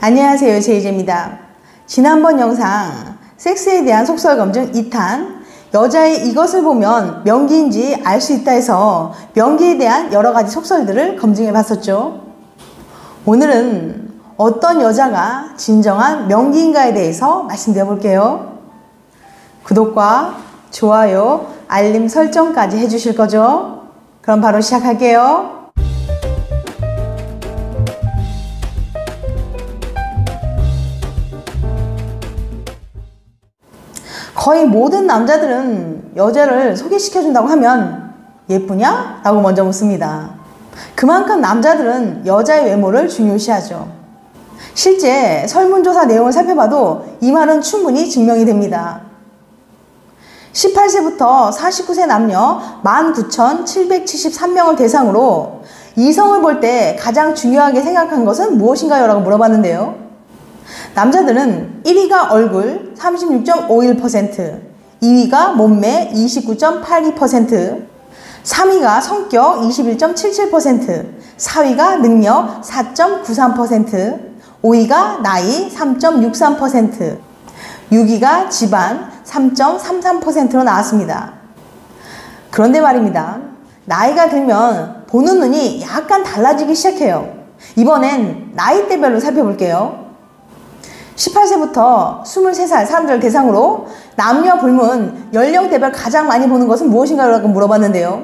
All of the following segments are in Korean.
안녕하세요, 제이제입니다. 지난번 영상 섹스에 대한 속설 검증 2탄 여자의 이것을 보면 명기인지 알 수 있다 해서 명기에 대한 여러가지 속설들을 검증해 봤었죠. 오늘은 어떤 여자가 진정한 명기인가에 대해서 말씀드려 볼게요. 구독과 좋아요, 알림 설정까지 해주실 거죠? 그럼 바로 시작할게요. 거의 모든 남자들은 여자를 소개시켜준다고 하면 예쁘냐? 라고 먼저 묻습니다. 그만큼 남자들은 여자의 외모를 중요시하죠. 실제 설문조사 내용을 살펴봐도 이 말은 충분히 증명이 됩니다. 18세부터 49세 남녀 19,773명을 대상으로 이성을 볼 때 가장 중요하게 생각한 것은 무엇인가요? 라고 물어봤는데요. 남자들은 1위가 얼굴 36.51%, 2위가 몸매 29.82%, 3위가 성격 21.77%, 4위가 능력 4.93%, 5위가 나이 3.63%, 6위가 집안 3.33%로 나왔습니다. 그런데 말입니다. 나이가 들면 보는 눈이 약간 달라지기 시작해요. 이번엔 나이대별로 살펴볼게요. 18세부터 23살 사람들을 대상으로 남녀 불문 연령대별 가장 많이 보는 것은 무엇인가요? 라고 물어봤는데요.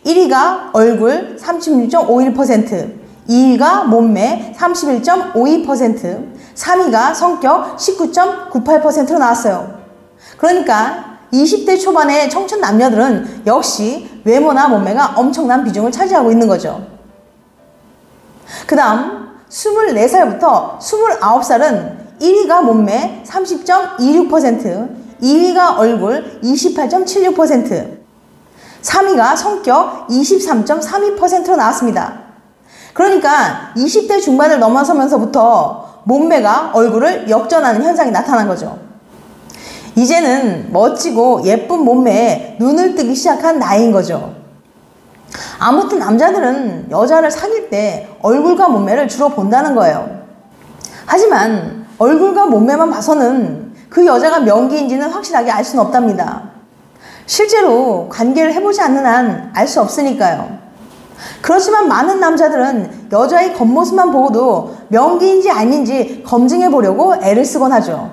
1위가 얼굴 36.51%, 2위가 몸매 31.52%, 3위가 성격 19.98%로 나왔어요. 그러니까 20대 초반의 청춘 남녀들은 역시 외모나 몸매가 엄청난 비중을 차지하고 있는 거죠. 그 다음 24살부터 29살은 1위가 몸매 30.26%, 2위가 얼굴 28.76%, 3위가 성격 23.32%로 나왔습니다. 그러니까 20대 중반을 넘어서면서부터 몸매가 얼굴을 역전하는 현상이 나타난 거죠. 이제는 멋지고 예쁜 몸매에 눈을 뜨기 시작한 나이인 거죠. 아무튼 남자들은 여자를 사귈 때 얼굴과 몸매를 주로 본다는 거예요. 하지만 얼굴과 몸매만 봐서는 그 여자가 명기인지는 확실하게 알 수는 없답니다. 실제로 관계를 해보지 않는 한 알 수 없으니까요. 그렇지만 많은 남자들은 여자의 겉모습만 보고도 명기인지 아닌지 검증해 보려고 애를 쓰곤 하죠.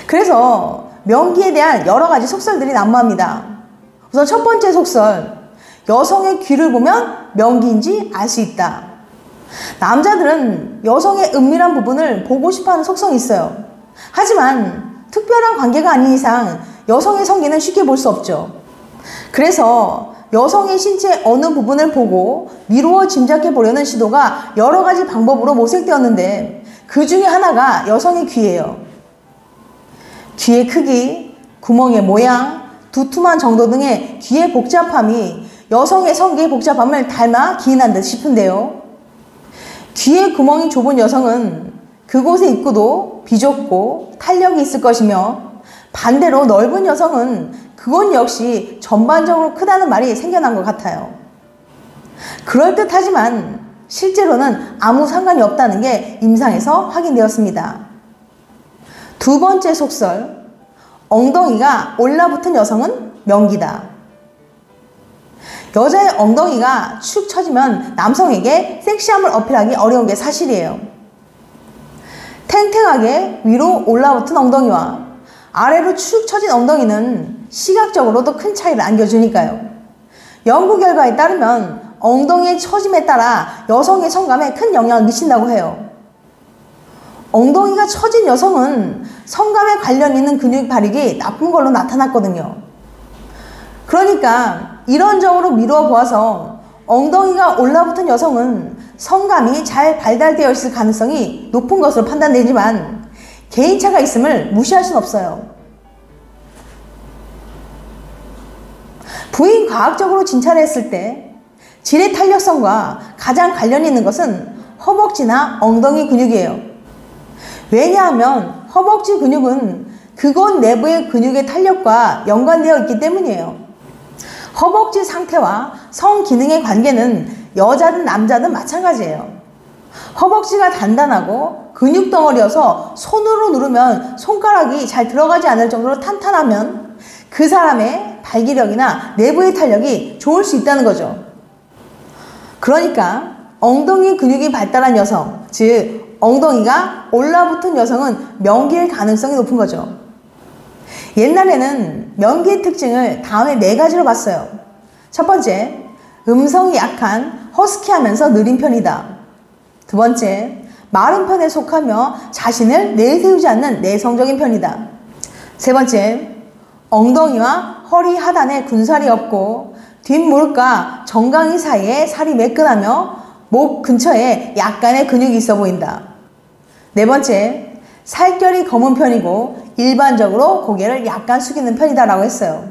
그래서 명기에 대한 여러 가지 속설들이 난무합니다. 우선 첫 번째 속설, 여성의 귀를 보면 명기인지 알 수 있다. 남자들은 여성의 은밀한 부분을 보고 싶어하는 속성이 있어요. 하지만 특별한 관계가 아닌 이상 여성의 성기는 쉽게 볼 수 없죠. 그래서 여성의 신체 어느 부분을 보고 미루어 짐작해 보려는 시도가 여러 가지 방법으로 모색되었는데 그 중에 하나가 여성의 귀예요. 귀의 크기, 구멍의 모양, 두툼한 정도 등의 귀의 복잡함이 여성의 성기의 복잡함을 닮아 기인한 듯 싶은데요. 귀의 구멍이 좁은 여성은 그곳의 입구도 비좁고 탄력이 있을 것이며 반대로 넓은 여성은 그곳 역시 전반적으로 크다는 말이 생겨난 것 같아요. 그럴듯하지만 실제로는 아무 상관이 없다는 게 임상에서 확인되었습니다. 두 번째 속설, 엉덩이가 올라붙은 여성은 명기다. 여자의 엉덩이가 축 처지면 남성에게 섹시함을 어필하기 어려운 게 사실이에요. 탱탱하게 위로 올라붙은 엉덩이와 아래로 축 처진 엉덩이는 시각적으로도 큰 차이를 안겨주니까요. 연구 결과에 따르면 엉덩이의 처짐에 따라 여성의 성감에 큰 영향을 미친다고 해요. 엉덩이가 처진 여성은 성감에 관련 있는 근육 발육이 나쁜 걸로 나타났거든요. 그러니까 이론적으로 미루어 보아서 엉덩이가 올라붙은 여성은 성감이 잘 발달되어 있을 가능성이 높은 것으로 판단되지만 개인차가 있음을 무시할 수는 없어요. 부인 과학적으로 진찰을 했을 때 질의 탄력성과 가장 관련이 있는 것은 허벅지나 엉덩이 근육이에요. 왜냐하면 허벅지 근육은 그곳 내부의 근육의 탄력과 연관되어 있기 때문이에요. 허벅지 상태와 성 기능의 관계는 여자든 남자든 마찬가지예요. 허벅지가 단단하고 근육 덩어리여서 손으로 누르면 손가락이 잘 들어가지 않을 정도로 탄탄하면 그 사람의 발기력이나 내부의 탄력이 좋을 수 있다는 거죠. 그러니까 엉덩이 근육이 발달한 여성, 즉 엉덩이가 올라붙은 여성은 명기일 가능성이 높은 거죠. 옛날에는 명기의 특징을 다음에 4가지로 봤어요. 첫 번째, 음성이 약한 허스키하면서 느린 편이다. 두 번째, 마른 편에 속하며 자신을 내세우지 않는 내성적인 편이다. 세 번째, 엉덩이와 허리 하단에 군살이 없고 뒷무릎과 정강이 사이에 살이 매끈하며 목 근처에 약간의 근육이 있어 보인다. 네 번째, 살결이 검은 편이고 일반적으로 고개를 약간 숙이는 편이다 라고 했어요.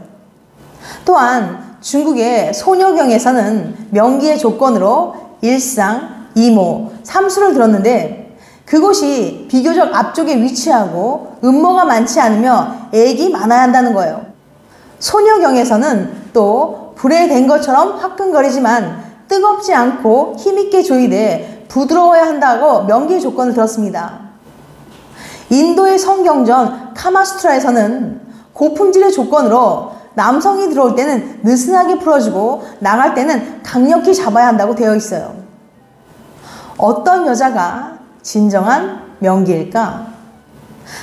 또한 중국의 소녀경에서는 명기의 조건으로 일상, 이모, 삼수를 들었는데 그곳이 비교적 앞쪽에 위치하고 음모가 많지 않으며 액이 많아야 한다는 거예요. 소녀경에서는 또 불에 댄 것처럼 화끈거리지만 뜨겁지 않고 힘있게 조이되 부드러워야 한다고 명기의 조건을 들었습니다. 인도의 성경전 카마수트라에서는 고품질의 조건으로 남성이 들어올 때는 느슨하게 풀어주고 나갈 때는 강력히 잡아야 한다고 되어 있어요. 어떤 여자가 진정한 명기일까?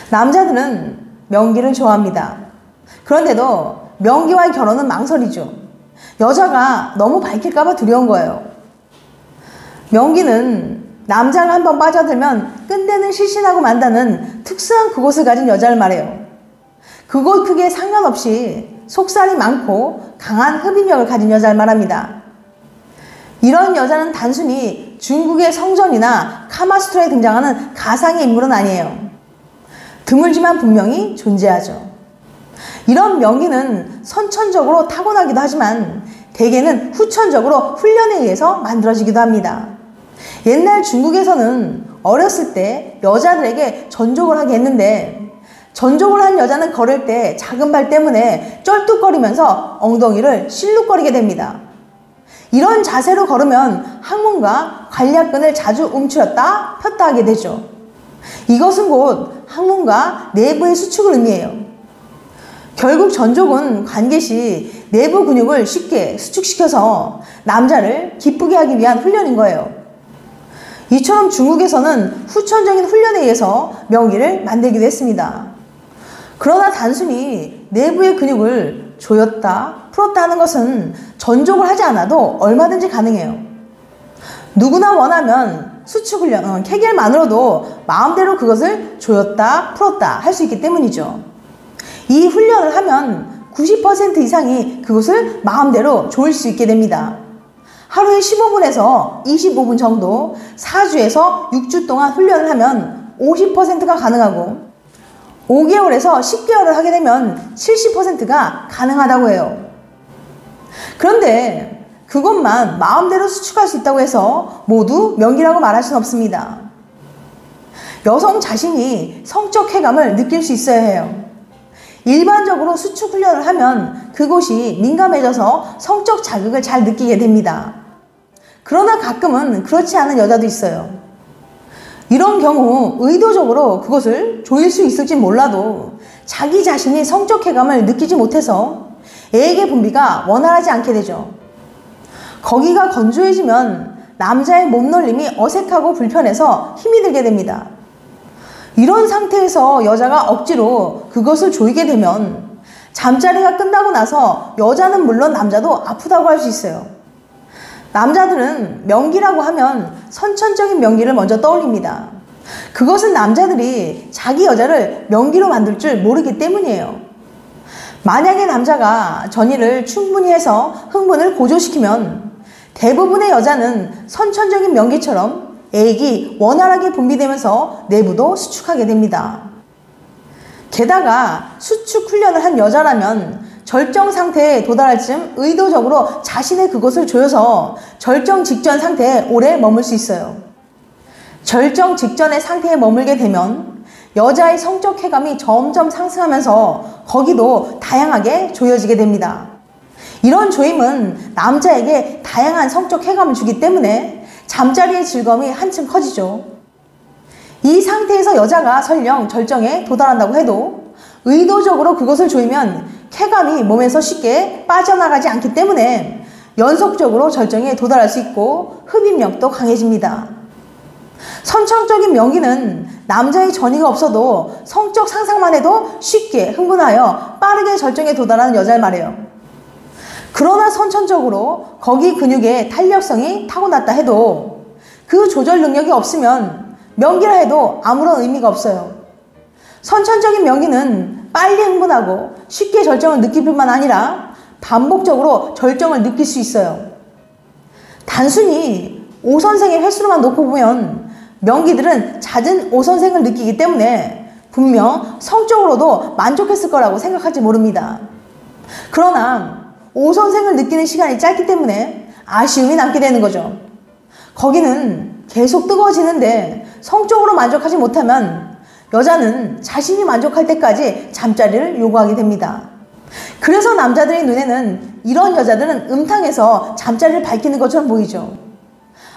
남자들은 명기를 좋아합니다. 그런데도 명기와의 결혼은 망설이죠. 여자가 너무 밝힐까봐 두려운 거예요. 명기는 남자가 한번 빠져들면 끝내는 실신하고 만다는 특수한 그곳을 가진 여자를 말해요. 그곳 크기에 상관없이 속살이 많고 강한 흡입력을 가진 여자를 말합니다. 이런 여자는 단순히 중국의 성전이나 카마수트라에 등장하는 가상의 인물은 아니에요. 드물지만 분명히 존재하죠. 이런 명기는 선천적으로 타고나기도 하지만 대개는 후천적으로 훈련에 의해서 만들어지기도 합니다. 옛날 중국에서는 어렸을 때 여자들에게 전족을 하게 했는데 전족을 한 여자는 걸을 때 작은 발 때문에 쩔뚝거리면서 엉덩이를 실룩거리게 됩니다. 이런 자세로 걸으면 항문과 관략근을 자주 움츠렸다 폈다 하게 되죠. 이것은 곧 항문과 내부의 수축을 의미해요. 결국 전족은 관계 시 내부 근육을 쉽게 수축시켜서 남자를 기쁘게 하기 위한 훈련인 거예요. 이처럼 중국에서는 후천적인 훈련에 의해서 명기를 만들기도 했습니다. 그러나 단순히 내부의 근육을 조였다 풀었다 하는 것은 전족을 하지 않아도 얼마든지 가능해요. 누구나 원하면 수축 훈련, 케겔만으로도 마음대로 그것을 조였다 풀었다 할 수 있기 때문이죠. 이 훈련을 하면 90% 이상이 그것을 마음대로 조일 수 있게 됩니다. 하루에 15분에서 25분 정도 4주에서 6주 동안 훈련을 하면 50%가 가능하고 5개월에서 10개월을 하게 되면 70%가 가능하다고 해요. 그런데 그것만 마음대로 수축할 수 있다고 해서 모두 명기라고 말할 수는 없습니다. 여성 자신이 성적 쾌감을 느낄 수 있어야 해요. 일반적으로 수축 훈련을 하면 그곳이 민감해져서 성적 자극을 잘 느끼게 됩니다. 그러나 가끔은 그렇지 않은 여자도 있어요. 이런 경우 의도적으로 그것을 조일 수 있을지 몰라도 자기 자신이 성적 쾌감을 느끼지 못해서 애의 분비가 원활하지 않게 되죠. 거기가 건조해지면 남자의 몸놀림이 어색하고 불편해서 힘이 들게 됩니다. 이런 상태에서 여자가 억지로 그것을 조이게 되면 잠자리가 끝나고 나서 여자는 물론 남자도 아프다고 할 수 있어요. 남자들은 명기라고 하면 선천적인 명기를 먼저 떠올립니다. 그것은 남자들이 자기 여자를 명기로 만들 줄 모르기 때문이에요. 만약에 남자가 전이를 충분히 해서 흥분을 고조시키면 대부분의 여자는 선천적인 명기처럼 액이 원활하게 분비되면서 내부도 수축하게 됩니다. 게다가 수축 훈련을 한 여자라면 절정 상태에 도달할 즈음 의도적으로 자신의 그것을 조여서 절정 직전 상태에 오래 머물 수 있어요. 절정 직전의 상태에 머물게 되면 여자의 성적 쾌감이 점점 상승하면서 거기도 다양하게 조여지게 됩니다. 이런 조임은 남자에게 다양한 성적 쾌감을 주기 때문에 잠자리의 즐거움이 한층 커지죠. 이 상태에서 여자가 설령 절정에 도달한다고 해도 의도적으로 그것을 조이면 쾌감이 몸에서 쉽게 빠져나가지 않기 때문에 연속적으로 절정에 도달할 수 있고 흡입력도 강해집니다. 선천적인 명기는 남자의 전이가 없어도 성적 상상만 해도 쉽게 흥분하여 빠르게 절정에 도달하는 여자를 말해요. 그러나 선천적으로 거기 근육의 탄력성이 타고났다 해도 그 조절 능력이 없으면 명기라 해도 아무런 의미가 없어요. 선천적인 명기는 빨리 흥분하고 쉽게 절정을 느낄 뿐만 아니라 반복적으로 절정을 느낄 수 있어요. 단순히 오선생의 횟수로만 놓고 보면 명기들은 잦은 오선생을 느끼기 때문에 분명 성적으로도 만족했을 거라고 생각할지 모릅니다. 그러나 오선생을 느끼는 시간이 짧기 때문에 아쉬움이 남게 되는 거죠. 거기는 계속 뜨거워지는데 성적으로 만족하지 못하면 여자는 자신이 만족할 때까지 잠자리를 요구하게 됩니다. 그래서 남자들의 눈에는 이런 여자들은 음탕해서 잠자리를 밝히는 것처럼 보이죠.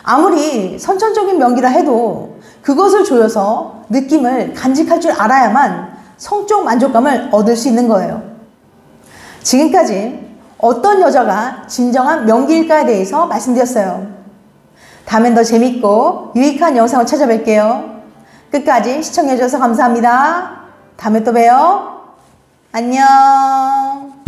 아무리 선천적인 명기라 해도 그것을 조여서 느낌을 간직할 줄 알아야만 성적 만족감을 얻을 수 있는 거예요. 지금까지 어떤 여자가 진정한 명기일까에 대해서 말씀드렸어요. 다음엔 더 재밌고 유익한 영상을 찾아뵐게요. 끝까지 시청해주셔서 감사합니다. 다음에 또 봬요. 안녕.